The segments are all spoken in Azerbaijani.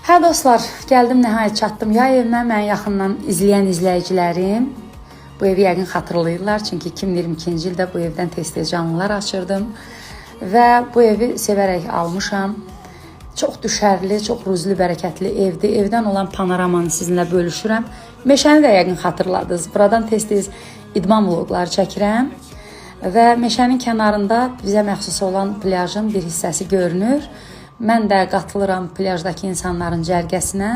Hə dostlar, gəldim nəhayət çatdım yay evinə. Mən yaxından izləyən izləyicilərim bu evi yəqin xatırlayırlar. Çünki 2022-ci ildə bu evdən tez-tez canlılar açırdım və bu evi sevərək almışam. Çox düşərli, çox ruzlu, bərəkətli evdir. Evdən olan panoramanı sizinlə bölüşürəm. Meşəni də yəqin xatırladınız. Buradan tez-tez idman vloqları çəkirəm və meşənin kənarında bizə məxsus olan plyajın bir hissəsi görünür. Mən də qatılıram plyajdakı insanların cərgəsinə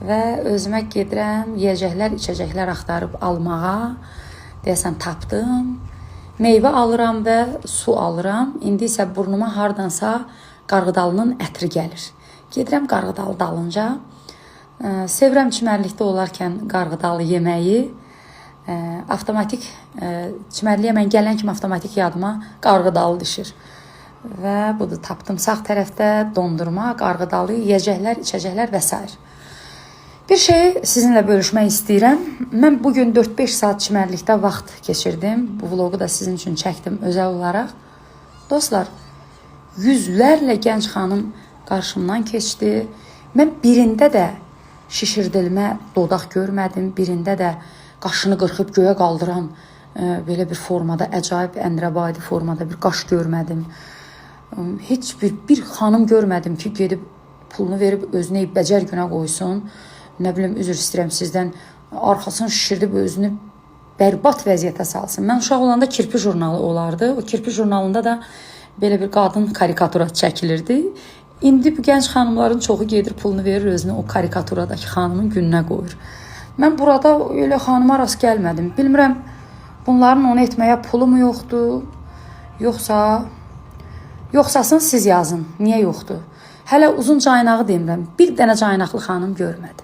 və özümə gedirəm, yeyəcəklər, içəcəklər axtarıb almağa. Deyəsən tapdım. Meyvə alıram və su alıram. İndi isə burnuma hardansa qarğıdalının ətri gəlir. Gedirəm qarğıdalı dalınca. Sevirəm çimərlikdə olarkən qarğıdalı yeməyi. Avtomatik çimərliyə mən gələn kimi avtomatik yadıma qarğıdalı düşür. Və budur, tapdım sağ tərəfdə dondurma, qarğıdalı, yeyəcəklər, içəcəklər və s. Bir şey sizinlə bölüşmək istəyirəm. Mən bugün 4-5 saat çimərlikdə vaxt keçirdim. Bu vlogu da sizin üçün çəkdim özəl olaraq. Dostlar, yüzlərlə gənc xanım qarşımdan keçdi. Mən birində də şişirdilmə dodaq görmədim. Birində də qaşını qırxıb göyə qaldıran belə bir formada, əcaib, ənrəbadi formada bir qaş görmədim. Heç bir xanım görmədim ki, gedib pulunu verib özünə bəcər günə qoysun. Nə bilim, üzr istəyirəm sizdən, arxasını şişirdib özünü bərbad vəziyyətə salsın. Mən uşaq olanda kirpi jurnalı olardı. O kirpi jurnalında da belə bir qadın karikatura çəkilirdi. İndi bu gənc xanımların çoxu gedir, pulunu verir, özünü o karikaturadakı xanımın gününə qoyur. Mən burada elə xanıma rast gəlmədim. Bilmirəm, bunların onu etməyə pulu mu yoxdur, yoxsasın siz yazın, niyə yoxdur? Hələ uzun caynağı demirəm, bir dənə caynaqlı xanım görmədim.